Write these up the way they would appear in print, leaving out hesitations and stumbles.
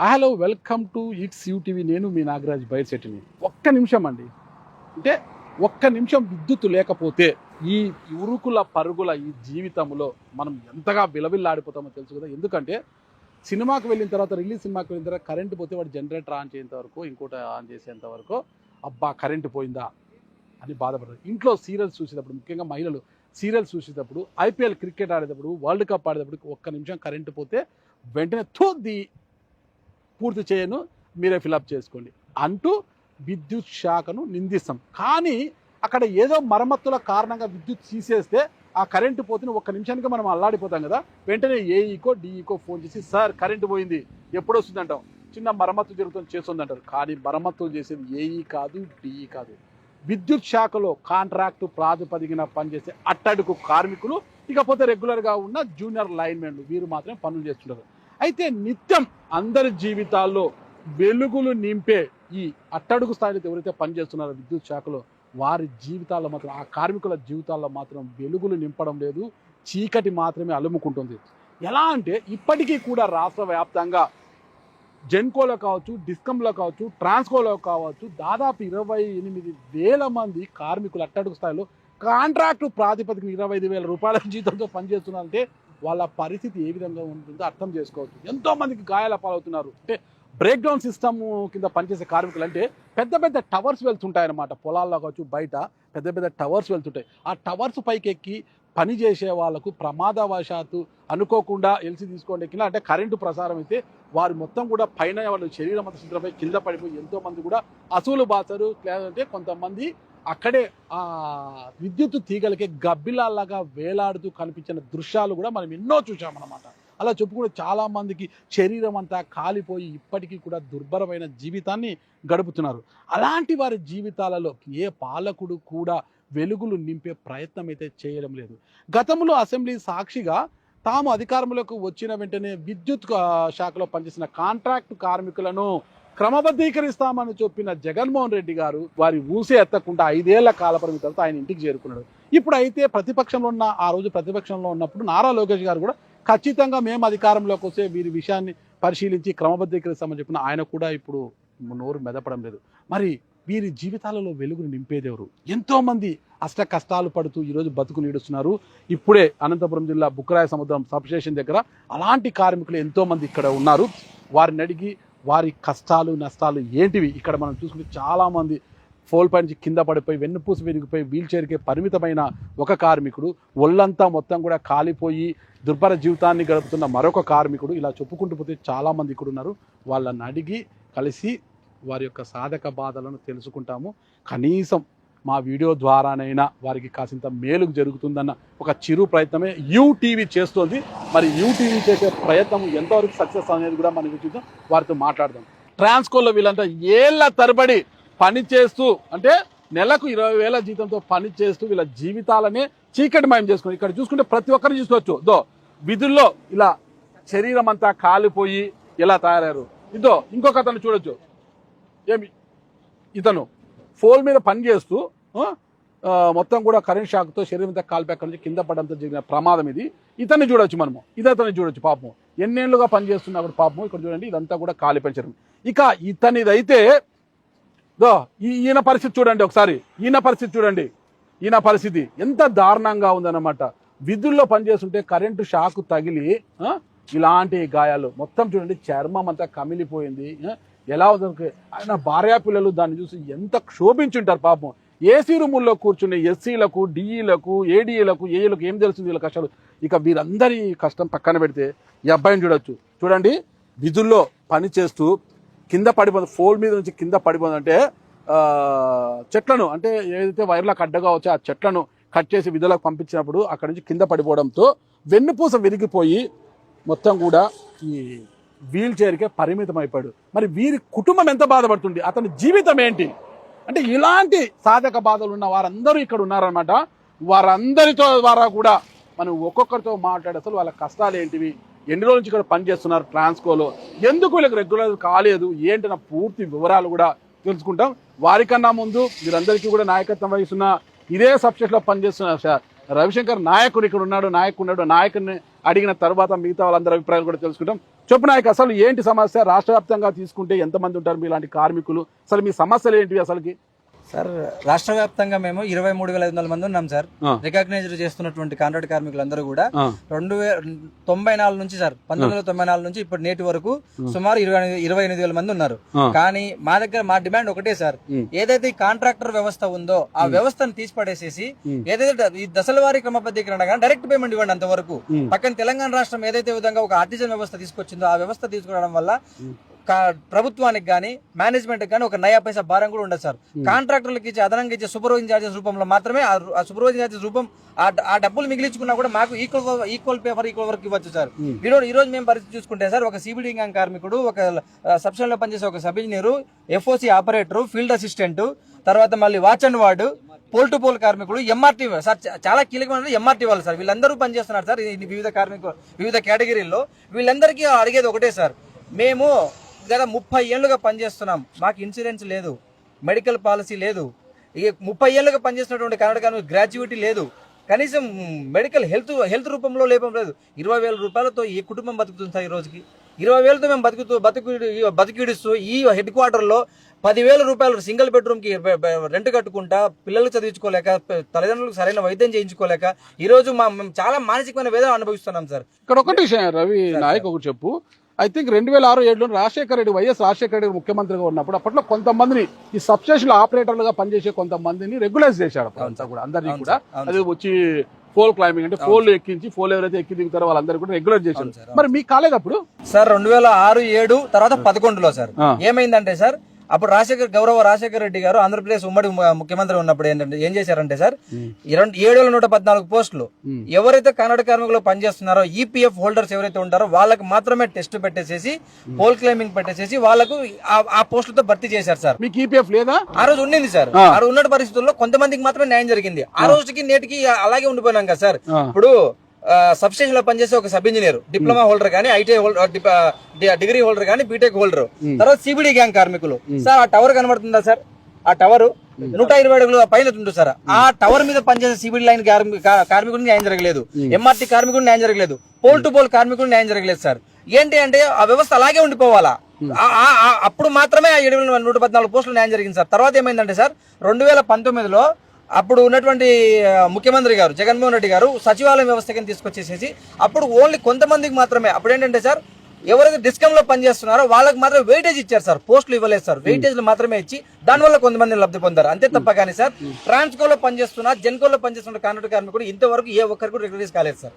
Hello welcome to it's UTV. నేను మీ నాగరాజ్ బైర్శెట్టిని. ఒక్క నిమిషం అండి, అంటే ఒక్క నిమిషం విద్యుత్ లేకపోతే ఈ ఉరుకుల పరుగుల ఈ జీవితంలో మనం ఎంతగా బిలబిల్లాడిపోతామో తెలుసు కదా. ఎందుకంటే సినిమాకి వెళ్ళిన తర్వాత, రిలీజ్ సినిమాకి వెళ్ళిన తర్వాత కరెంటు పోతే వాడు జనరేటర్ ఆన్ చేసేంత వరకు, ఇంకోటి ఆన్ చేసేంత వరకు అబ్బా కరెంటు పోయిందా అని బాధపడతారు. ఇంట్లో సీరియల్స్ చూసేటప్పుడు, ముఖ్యంగా మహిళలు సీరియల్స్ చూసేటప్పుడు, ఐపీఎల్ క్రికెట్ ఆడేటప్పుడు, వరల్డ్ కప్ ఆడేటప్పుడు ఒక్క నిమిషం కరెంటు పోతే వెంటనే ది పూర్తి చేయను, మీరే ఫిలప్ చేసుకోండి అంటూ విద్యుత్ శాఖను నిందిస్తాం. కానీ అక్కడ ఏదో మరమ్మతుల కారణంగా విద్యుత్ తీసేస్తే ఆ కరెంటు పోతే ఒక్క నిమిషానికి మనం అల్లాడిపోతాం కదా. వెంటనే ఏఈకో డిఈకో ఫోన్ చేసి సార్ కరెంటు పోయింది ఎప్పుడు వస్తుంది అంటాం. చిన్న మరమ్మతు జరుగుతుంది చేస్తుంది అంటారు. కానీ మరమ్మతులు చేసేది ఏఈ కాదు, డిఈ కాదు. విద్యుత్ శాఖలో కాంట్రాక్టు ప్రాతిపదికన పనిచేసే అట్టడుగు కార్మికులు, ఇకపోతే రెగ్యులర్గా ఉన్న జూనియర్ లైన్మెన్లు, వీరు మాత్రమే పనులు చేస్తుంటారు. అయితే నిత్యం అందరి జీవితాల్లో వెలుగులు నింపే ఈ అట్టడుగు స్థాయిలో ఎవరైతే పనిచేస్తున్నారో విద్యుత్ శాఖలో, వారి జీవితాల్లో మాత్రం, ఆ కార్మికుల జీవితాల్లో మాత్రం వెలుగులు నింపడం లేదు, చీకటి మాత్రమే అలుముకుంటుంది. ఎలా అంటే ఇప్పటికీ కూడా రాష్ట్ర వ్యాప్తంగా జెన్కోలో కావచ్చు, డిస్కంలో కావచ్చు, ట్రాన్స్కోలో కావచ్చు, దాదాపు 28,000 మంది కార్మికులు అట్టడుగు స్థాయిలో కాంట్రాక్టు ప్రాతిపదికన 25,000 రూపాయల జీతంతో పనిచేస్తున్నారంటే వాళ్ళ పరిస్థితి ఏ విధంగా ఉంటుందో అర్థం చేసుకోవచ్చు. ఎంతోమందికి గాయాల పాలవుతున్నారు. అంటే బ్రేక్ డౌన్ సిస్టమ్ కింద పనిచేసే కార్మికులు అంటే పెద్ద పెద్ద టవర్స్ వెళ్తుంటాయన్నమాట. పొలాల్లో కావచ్చు, బయట పెద్ద పెద్ద టవర్స్ వెళ్తుంటాయి. ఆ టవర్స్ పైకి ఎక్కి పని చేసే వాళ్ళకు ప్రమాదవశాత్తు అనుకోకుండా ఎల్సి తీసుకోండి ఎక్కినా, అంటే కరెంటు ప్రసారం అయితే వారు మొత్తం కూడా పైన వాళ్ళ శరీరం అంతా శుద్రపై కింద పడిపోయి ఎంతోమంది కూడా అసూలు బాసరు. లేదంటే కొంతమంది అక్కడే ఆ విద్యుత్ తీగలకి గబ్బిలాల్లాగా వేలాడుతూ కనిపించిన దృశ్యాలు కూడా మనం ఎన్నో చూసామన్నమాట. అలా చెప్పుకుంటే చాలామందికి శరీరం అంతా కాలిపోయి ఇప్పటికీ కూడా దుర్భరమైన జీవితాన్ని గడుపుతున్నారు. అలాంటి వారి జీవితాలలో ఏ పాలకుడు కూడా వెలుగులు నింపే ప్రయత్నం అయితే చేయడం లేదు. గతంలో అసెంబ్లీ సాక్షిగా తాము అధికారంలోకి వచ్చిన వెంటనే విద్యుత్ శాఖలో పనిచేసిన కాంట్రాక్టు కార్మికులను క్రమబద్ధీకరిస్తామని చెప్పిన జగన్మోహన్ రెడ్డి గారు వారి ఊసే ఎత్తకుండా 5 ఏళ్ల కాల పరిమితి తర్వాత ఆయన ఇంటికి చేరుకున్నాడు. ఇప్పుడు అయితే ప్రతిపక్షంలో ఉన్న, ఆ రోజు ప్రతిపక్షంలో ఉన్నప్పుడు నారా లోకేష్ గారు కూడా ఖచ్చితంగా మేము అధికారంలోకి వస్తే వీరి విషయాన్ని పరిశీలించి క్రమబద్ధీకరిస్తామని చెప్పిన ఆయన కూడా ఇప్పుడు నోరు మెదపడం లేదు. మరి వీరి జీవితాలలో వెలుగును నింపేదెవరు? ఎంతోమంది అష్ట కష్టాలు పడుతూ ఈరోజు బతుకు నీడుస్తున్నారు. ఇప్పుడే అనంతపురం జిల్లా బుక్కరాయ సముద్రం సబ్స్టేషన్ దగ్గర అలాంటి కార్మికులు ఎంతోమంది ఇక్కడ ఉన్నారు. వారిని అడిగి వారి కష్టాలు నష్టాలు ఏంటివి ఇక్కడ మనం చూసుకుంటే చాలామంది ఫోల్ పై నుంచి కింద పడిపోయి వెన్నుపూస విరిగిపోయి వీల్ చైర్కే పరిమితమైన ఒక కార్మికుడు, ఒళ్ళంతా మొత్తం కూడా కాలిపోయి దుర్భర జీవితాన్ని గడుపుతున్న మరొక కార్మికుడు, ఇలా చెప్పుకుంటూ పోతే చాలామంది ఇక్కడ ఉన్నారు. వాళ్ళని అడిగి కలిసి వారి యొక్క సాధక బాధలను తెలుసుకుంటాము. కనీసం మా వీడియో ద్వారానైనా వారికి కాసింత మేలు జరుగుతుందన్న ఒక చిరు ప్రయత్నమే యూటీవీ చేస్తోంది. మరి యూటీవీ చేసే ప్రయత్నం ఎంతవరకు సక్సెస్ అనేది కూడా మనకి చూద్దాం, వారితో మాట్లాడదాం. ట్రాన్స్కోలో వీళ్ళంతా ఏళ్ల తరబడి పని చేస్తూ, అంటే నెలకు 20,000 జీతంతో పని చేస్తూ వీళ్ళ జీవితాలనే చీకటిమయం చేసుకుని ఇక్కడ చూసుకుంటే ప్రతి ఒక్కరిని చూసుకోవచ్చు. విధుల్లో ఇలా శరీరం అంతా కాలిపోయి ఎలా తయారయ్యారు. ఇంకొక అతను చూడొచ్చు. ఏమి ఇతను ఫోల్ మీద పని చేస్తూ మొత్తం కూడా కరెంట్ షాక్తో శరీరం అంతా కాలిపోయి అక్కడి నుంచి కింద పడడంతో జరిగిన ప్రమాదం ఇది. ఇతన్ని చూడొచ్చు మనము, ఇతన్ని చూడొచ్చు. పాపం ఎన్నేళ్లుగా పనిచేస్తున్నా కూడా పాపం ఇక్కడ చూడండి ఇదంతా కూడా కాలిపోయిన శరీరం. ఇక ఇతనిదైతే ఈయన పరిస్థితి చూడండి ఒకసారి. ఈయన పరిస్థితి చూడండి. ఈయన పరిస్థితి ఎంత దారుణంగా ఉందన్నమాట. విధుల్లో పనిచేస్తుంటే కరెంటు షాకు తగిలి ఇలాంటి గాయాలు మొత్తం చూడండి, చర్మం అంతా కమిలిపోయింది. ఎలా ఉంది ఆయన భార్యా పిల్లలు దాన్ని చూసి ఎంత క్షోభించుంటారు పాపం. ఏసీ రూముల్లో కూర్చుని ఎస్సీలకు, డిఈలకు, ఏడీఏలకు, ఏఏలకు ఏం తెలుస్తుంది వీళ్ళ కష్టాలు. ఇక వీరందరి కష్టం పక్కన పెడితే ఈ అబ్బాయిని చూడొచ్చు. చూడండి విధుల్లో పని చేస్తూ కింద పడిపోతుంది, ఫోల్ మీద నుంచి కింద పడిపోతుందంటే చెట్లను, అంటే ఏదైతే వైర్లకు అడ్డగా వచ్చో ఆ చెట్లను కట్ చేసి విధులకు పంపించినప్పుడు అక్కడి నుంచి కింద పడిపోవడంతో వెన్నుపూస విరిగిపోయి మొత్తం కూడా ఈ వీల్ చైర్కే పరిమితం అయిపోయాడు. మరి వీరి కుటుంబం ఎంత బాధపడుతుంది, అతని జీవితం ఏంటి అంటే ఇలాంటి సాధక బాధలు ఉన్న వారందరూ ఇక్కడ ఉన్నారనమాట. వారందరితో ద్వారా కూడా మనం ఒక్కొక్కరితో మాట్లాడే అసలు వాళ్ళ కష్టాలు ఏంటివి, ఎన్ని రోజుల నుంచి ఇక్కడ పనిచేస్తున్నారు ట్రాన్స్కోలో, ఎందుకు వీళ్ళకి రెగ్యులర్ కాలేదు ఏంటన్న పూర్తి వివరాలు కూడా తెలుసుకుంటాం. వారికన్నా ముందు వీరందరికీ కూడా నాయకత్వం వహిస్తున్న ఇదే సబ్జెక్ట్లో పనిచేస్తున్న రవిశంకర్ నాయకుడు ఇక్కడ ఉన్నాడు. నాయకుడిని అడిగిన తర్వాత మిగతా వాళ్ళందరి అభిప్రాయాలు కూడా తెలుసుకుంటాం. చెప్పు నాయక్, అసలు ఏంటి సమస్య? రాష్ట్ర వ్యాప్తంగా తీసుకుంటే ఎంతమంది ఉంటారు మీలాంటి కార్మికులు? అసలు మీ సమస్యలు ఏంటివి అసలుకి? సార్ రాష్ట్ర వ్యాప్తంగా మేము 23,500 మంది ఉన్నాం సార్. రికగ్నైజ్డ్ చేస్తున్నటువంటి కాంట్రాక్ట్ కార్మికులందరూ కూడా 1994 నుంచి సార్ 1994 నుంచి ఇప్పటి నేటి వరకు సుమారు 28,000 మంది ఉన్నారు. కానీ మా డిమాండ్ ఒకటే సార్, ఏదైతే ఈ కాంట్రాక్టర్ వ్యవస్థ ఉందో ఆ వ్యవస్థను తీసిపడేసేసి ఏదైతే ఈ దశల వారీ క్రమబద్ధీకరణ డైరెక్ట్ పేమెంట్ ఇవ్వండి అంతవరకు. పక్కన తెలంగాణ రాష్ట్రం ఏదైతే విధంగా ఒక ఆర్టిజన్ వ్యవస్థ తీసుకొచ్చిందో ఆ వ్యవస్థ తీసుకురావడం వల్ల ప్రభుత్వానికి గానీ మేనేజ్మెంట్ గానీ ఒక నయా పైసా భారం కూడా ఉండదు సార్. కాంట్రాక్టర్లకు ఇచ్చే అదనంగా ఇచ్చే సూపర్వైజింగ్ చార్జెస్ రూపంలో మాత్రమే ఆ సూపర్వైజింగ్ చార్జెస్ రూపం ఆ డబ్బులు మిగిలించుకున్నా కూడా మాకు ఈక్వల్ పేపర్ ఈక్వల్ వర్క్ ఇవ్వచ్చు సార్. ఈ రోజు మేము పరిస్థితి చూసుకుంటే సార్, ఒక సిబిడి గ్యాంగ్ కార్మికుడు, ఒక సబ్స్టేషన్ లో పనిచేసే ఒక sub engineer, FOC operator, field assistant, తర్వాత మళ్ళీ watch and ward, pole to pole కార్మికుడు, ఎంఆర్టీ సార్, చాలా కీలకమైన ఎంఆర్టీ వాళ్ళు సార్. వీళ్ళందరూ పనిచేస్తున్నారు సార్ వివిధ కార్మికులు వివిధ కేటగిరీల్లో. వీళ్ళందరికీ అడిగేది ఒకటే సార్, మేము గత 30 ఏళ్లుగా పనిచేస్తున్నాం, మాకు ఇన్సూరెన్స్ లేదు, మెడికల్ పాలసీ లేదు, ఈ 30 ఏళ్లుగా పనిచేసినటువంటి కర్ణాటక గ్రాడ్యుయేటీ లేదు, కనీసం మెడికల్ హెల్త్ రూపంలో లేపం లేదు. 20,000 రూపాయలతో ఈ కుటుంబం బతుకుతుంది సార్. ఈ రోజుకి 20,000తో మేము బతికిడిస్తూ ఈ హెడ్ క్వార్టర్ లో 10,000 రూపాయలు సింగిల్ బెడ్రూమ్ కి రెంట్ కట్టుకుంటా, పిల్లలు చదివించుకోలేక, తల్లిదండ్రులకు సరైన వైద్యం చేయించుకోలేక ఈ రోజు మేము చాలా మానసికమైన వేదన అనుభవిస్తున్నాం సార్. ఇక్కడ ఒకటి విషయం రవి నాయక్, ఒకటి చెప్పు. I think 2006-07 Rajasekhara Reddy, YS Rajasekhara Reddy ముఖ్యమంత్రిగా ఉన్నప్పుడు అప్పట్లో కొంతమందిని ఈ సబ్స్టేషన్ ఆపరేటర్లుగా పనిచేసే కొంతమందిని రెగ్యులైజ్ చేశాడు అంతా కూడా, అందరినీ కూడా. అది వచ్చి పోల్ క్లైంబింగ్ అంటే పోల్ ఎక్కించి, పోల్ ఎవరైతే ఎక్కి దిగుతారో వాళ్ళందరూ కూడా రెగ్యులర్ చేశారు. మరి మీకు కాలేదు అప్పుడు సార్? 2006-07 తర్వాత 11లో సార్ ఏమైందంటే సార్, అప్పుడు గౌరవ రాజశేఖర రెడ్డి గారు ఆంధ్రప్రదేశ్ ఉమ్మడి ముఖ్యమంత్రి ఉన్నప్పుడు ఏంటంటే ఏం చేశారంటే సార్, 7,114 పోస్టులు ఎవరైతే కర్ణాటక కార్మికులు పనిచేస్తున్నారో ఈపీఎఫ్ హోల్డర్స్ ఎవరైతే ఉంటారో వాళ్ళకి మాత్రమే టెస్ట్ పెట్టేసేసి, పోల్ క్లైమింగ్ పెట్టేసేసి వాళ్ళకు ఆ పోస్టులతో భర్తీ చేశారు సార్. మీకు ఈపీఎఫ్ లేదా? ఆ రోజు ఉండింది సార్. ఆ రోజు ఉన్న పరిస్థితుల్లో కొంతమందికి మాత్రమే న్యాయం జరిగింది. ఆ రోజుకి నేటికి అలాగే ఉండిపోయినాం కదా సార్. ఇప్పుడు సబ్స్టేషన్ లో పనిచేసే ఒక సబ్ ఇంజనీర్, డిప్లొమా హోల్డర్ గానీ, ఐటీఐ హోల్డర్, డిగ్రీ హోల్డర్ గానీ, బీటెక్ హోల్డర్, తర్వాత సిబిడి గ్యాంగ్ కార్మికులు సార్. ఆ టవర్ కనబడుతుందా సార్? ఆ టవర్ 120 అడుగుల పైన ఉంటుంది సార్. ఆ టవర్ మీద పనిచేసే సిబిడి లైన్ కార్మికుడికి న్యాయం జరగలేదు, ఎంఆర్టీ కార్మికుడికి న్యాయం జరగలేదు, పోల్ టు పోల్ కార్మికుడికి న్యాయం జరగలేదు సార్. ఏంటి అంటే ఆ వ్యవస్థ అలాగే ఉండిపోవాలా? అప్పుడు మాత్రమే ఆ 7,114 పోస్టులు న్యాయం జరిగింది సార్. తర్వాత ఏమైందంటే సార్, 2019లో అప్పుడు ఉన్నటువంటి ముఖ్యమంత్రి గారు జగన్మోహన్ రెడ్డి గారు సచివాలయం వ్యవస్థ కింద తీసుకొచ్చేసేసి అప్పుడు ఓన్లీ కొంతమందికి మాత్రమే, అప్పుడు ఏంటంటే సార్, ఎవరైతే డిస్కమ్ లో పనిచేస్తున్నారో వాళ్ళకి మాత్రమే వెయిటేజ్ ఇచ్చారు సార్, పోస్టులు ఇవ్వలేదు సార్. వెయిటేజ్ మాత్రమే ఇచ్చి దానివల్ల కొంతమంది లబ్ధి పొందారు, అంతే తప్ప కానీ సార్ ట్రాన్స్కో లో పనిచేస్తున్నా, జెన్కో లో పనిచేస్తున్న కాంట్రాక్ట్ కార్మికుడు ఇంతవరకు ఏ ఒక్కరికి కూడా రెగ్యులరైజ్ కాలేదు సార్.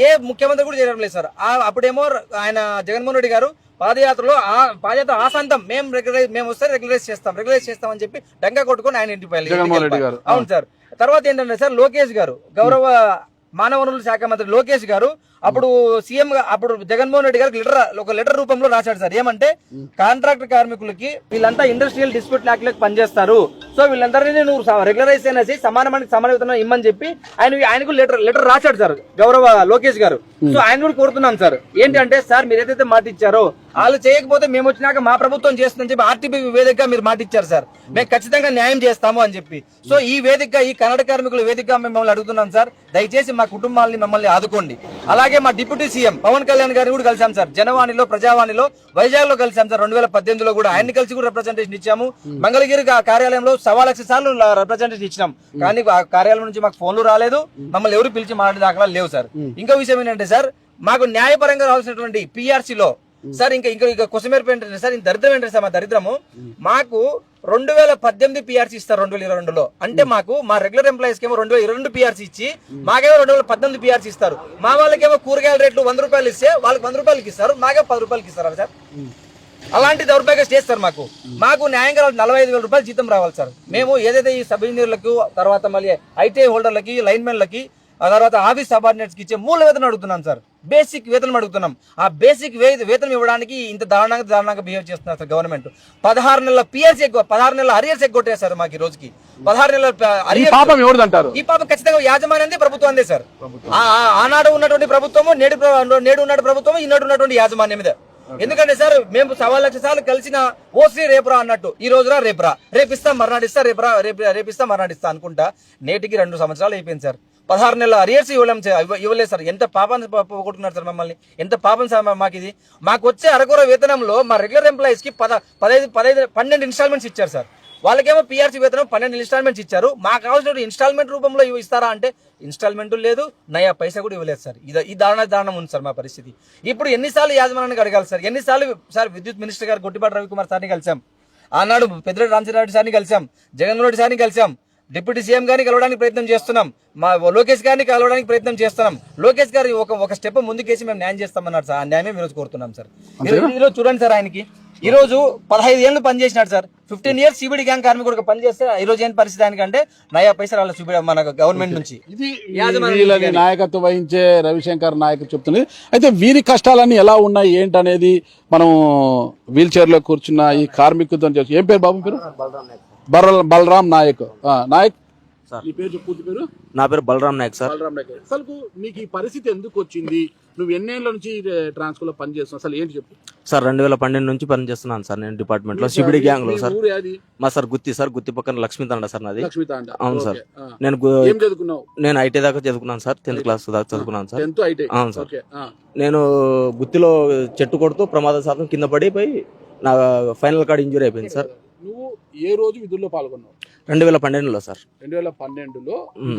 ఏ ముఖ్యమంత్రి కూడా చేయడం లేదు సార్. అప్పుడేమో ఆయన జగన్మోహన్ రెడ్డి గారు పాదయాత్రలో ఆశాంతం మేము వస్తే రెగ్యులరైజ్ చేస్తాం అని చెప్పి డంకా కొట్టుకొని ఆయన ఇంటికి వెళ్ళారు. అవును సార్. తర్వాత ఏంటంటే సార్, లోకేష్ గారు, గౌరవ మానవ వనరుల శాఖ మంత్రి లోకేష్ గారు అప్పుడు సీఎం అప్పుడు జగన్మోహన్ రెడ్డి గారికి ఒక లెటర్ రూపంలో రాశాడు సార్. ఏమంటే కాంట్రాక్టర్ కార్మికులకి వీళ్ళంతా ఇండస్ట్రియల్ డిస్ప్యూట్ యాక్ట్ లోకి పనిచేస్తారు, సో వీళ్ళందరినీ నువ్వు రెగ్యులరైజ్ చేసి సమాన వేతనం ఇమ్మని చెప్పి ఆయనకు లెటర్ రాశాడు సార్ గౌరవ లోకేష్ గారు. సో ఆయన కూడా కోరుతున్నాం సార్, ఏంటంటే సార్ మీరు ఏదైతే మాట ఇచ్చారో వాళ్ళు చేయకపోతే మేము వచ్చినాక మా ప్రభుత్వం చేస్తుందని చెప్పి ఆర్టీపీ వేదికగా మీరు మాట ఇచ్చారు సార్, మేము ఖచ్చితంగా న్యాయం చేస్తాము అని చెప్పి. సో ఈ వేదికగా, ఈ కన్నడ కార్మికుల వేదికగా మిమ్మల్ని అడుగుతున్నాం సార్, దయచేసి మా కుటుంబాలని మమ్మల్ని ఆదుకోండి. అలాగే మా డిప్యూటీ సీఎం పవన్ కళ్యాణ్ గారిని కూడా కలిసాం సార్, జనవాణిలో, ప్రజావాణిలో, వైజాగ్ లో కలిసాం సార్. 2018లో కూడా ఆయన్ని కలిసి కూడా రిప్రజెంటేషన్ ఇచ్చాము. మంగళగిరి కార్యాలయంలో 1,00,000 సార్లు రిప్రజెంటేషన్ ఇచ్చినాం, కానీ ఆ కార్యాలయం నుంచి మాకు ఫోన్లు రాలేదు, మమ్మల్ని ఎవరు పిలిచి మాట్లాడే దాఖలా లేవు సార్. ఇంకో విషయం ఏంటంటే సార్, మాకు న్యాయపరంగా రావాల్సినటువంటి పిఆర్సీలో సార్ ఇంకా కొసమేర్పు ఏంటంటే సార్, దరిద్రం ఏంటంటే సార్, మా దరిద్రము మాకు 2018 పిఆర్సీ ఇస్తారు 2022లో. అంటే మాకు మా రెగ్యులర్ ఎంప్లాయీస్ కేమో 2022 పిఆర్సీ ఇచ్చి మాకేమో 2018 పిఆర్సీ ఇస్తారు. మా వాళ్ళకేమో కూరగాయల రేట్లు 100 రూపాయలు ఇస్తే వాళ్ళకి 100 రూపాయలకి ఇస్తారు, మాకేమో 10 రూపాయలకి ఇస్తారు సార్. అలాంటి దౌర్భాగ్య చేస్తారు. మాకు న్యాయంగా 45,000 రూపాయలు జీతం రావాలి సార్. మేము ఏదైతే ఈ సబ్ ఇంజనీర్లకు, తర్వాత మళ్ళీ ఐటీఐ హోల్డర్లకి, లైన్మెన్లకి, ఆ తర్వాత ఆఫీస్ సబార్డినేట్స్ కి ఇచ్చే మూల వేతనం అడుగుతున్నాం సార్, బేసిక్ వేతనం అడుగుతున్నాం. ఆ బేసిక్ వేతనం ఇవ్వడానికి ఇంత దారుణంగా బిహేవ్ చేస్తున్నారు సార్ గవర్నమెంట్. 16 నెలల పిఎస్సీ 16 నెలల అరియర్స్ ఎగ్గొట్టేశారు మాకు ఈ రోజుకి. 16 నెలల ఈ పాపం ఖచ్చితంగా యాజమాన్యం ప్రభుత్వం అందే సార్. ఆనాడు ఉన్నటువంటి ప్రభుత్వము, నేడు ఉన్న ప్రభుత్వము, ఈనాడు ఉన్నటువంటి యాజమాన్యం మీద. ఎందుకంటే సార్ మేము 1,00,000 సార్లు కలిసిన ఓశ్రీ రేపురా అన్నట్టు, ఈ రోజురా రేపురా, రేపిస్తా మర్నాడిస్తా, రేపిస్తా మర్నాడిస్తా అనుకుంటా నేటికి 2 సంవత్సరాలు అయిపోయింది సార్. 16 నెలల అరియర్స్ ఇవ్వలేదు సార్. ఎంత పాపాన్ని పోగొట్టుకున్నారు సార్ మమ్మల్ని, ఎంత పాపం సార్ మాకు ఇది. మాకు వచ్చే అరకొర వేతనంలో మా రెగ్యులర్ ఎంప్లాయీస్ కి 12 ఇన్స్టాల్మెంట్స్ ఇచ్చారు సార్. వాళ్ళకేమో పిఆర్సీ వేతనం 12 ఇన్స్టాల్మెంట్స్ ఇచ్చారు. మాకు కావాల్సిన ఇన్స్టాల్మెంట్ రూపంలో ఇస్తారా అంటే ఇన్స్టాల్మెంట్ లేదు, నయా పైసా కూడా ఇవ్వలేదు సార్. ఈ దారుణం ఉంది సార్ మా పరిస్థితి. ఇప్పుడు ఎన్నిసార్లు యాజమాన్యానికి అడగాలి సార్, ఎన్నిసార్లు సార్ విద్యుత్ మినిస్టర్ గారు గొట్టిపాటి రవికుమార్ సార్ని కలిసాం, ఆనాడు పెద్దిరెడ్డి రామచంద్రారెడ్డి సార్ని కలిసాం, జగన్మోహన్ రెడ్డి సార్ని కలిసాం, డిప్యూటీ సీఎం గారిని కలవడానికి ప్రయత్నం చేస్తున్నాం, మా లోకేష్ గారిని కలవడానికి ప్రయత్నం చేస్తున్నాం. లోకేష్ గారు ఒక స్టెప్ ముందుకేసి మేము న్యాయం చేస్తామన్నారు సార్. ఆ న్యాయమే ఈరోజు కోరుతున్నాం సార్. ఈరోజు చూడండి సార్, ఆయనకి ఈ రోజు 15 ఏళ్ళు పనిచేసినాడు సార్. 15 ఇయర్స్ సిబిడి గ్యాంగ్ కార్మికుడికి పనిచేస్తే ఈ రోజు ఏం పరిస్థితి ఆయనకంటే నయా పైసలు వాళ్ళ సిబిడి మన గవర్నమెంట్ నుంచి. ఇది వీళ్ళని నాయకత్వం వహించే రవిశంకర్ నాయక్ చెప్తున్నది. అయితే వీరి కష్టాలన్నీ ఎలా ఉన్నాయి ఏంటనేది మనం వీల్ చైర్ లో కూర్చున్న ఈ కార్మికులతో ఏం పేరు బాబు పేరు? బలరాం నాయక్. నాయక్ సార్. నీ పేరు పూర్తి పేరు? నా పేరు బలరాం నాయక్ సార్. బలరాం నాయక్. అసలు నీకు ఈ పరిస్థితి ఎందుకు వచ్చింది? నువ్వు ఎన్నేళ్ళ నుంచి ట్రాన్స్కో లో పనిచేస్తున్నావు, అసలు ఏంటి చెప్పు సార్. 2012 నుంచి పనిచేస్తున్నాను సార్ నేను డిపార్ట్మెంట్ లో, సిబిడి గ్యాంగ్ లో సార్. మా సార్ గుత్తి సార్, గుత్తి పక్కన లక్ష్మీ తాండ సార్ నాది. అవును సార్. నేను ఐటీ దాకా చదువుకున్నాను సార్, 10th క్లాస్ దాకా చదువుకున్నాను సార్. అవును సార్. నేను గుత్తిలో చెట్టు కొడుతూ ప్రమాదశాతం కింద పడిపోయి నా ఫైనల్ కార్డ్ ఇంజురీ అయిపోయింది సార్. నువ్వు ఏ రోజు విధుల్లో పాల్గొన్నావు? 2012లో సార్. 2012లో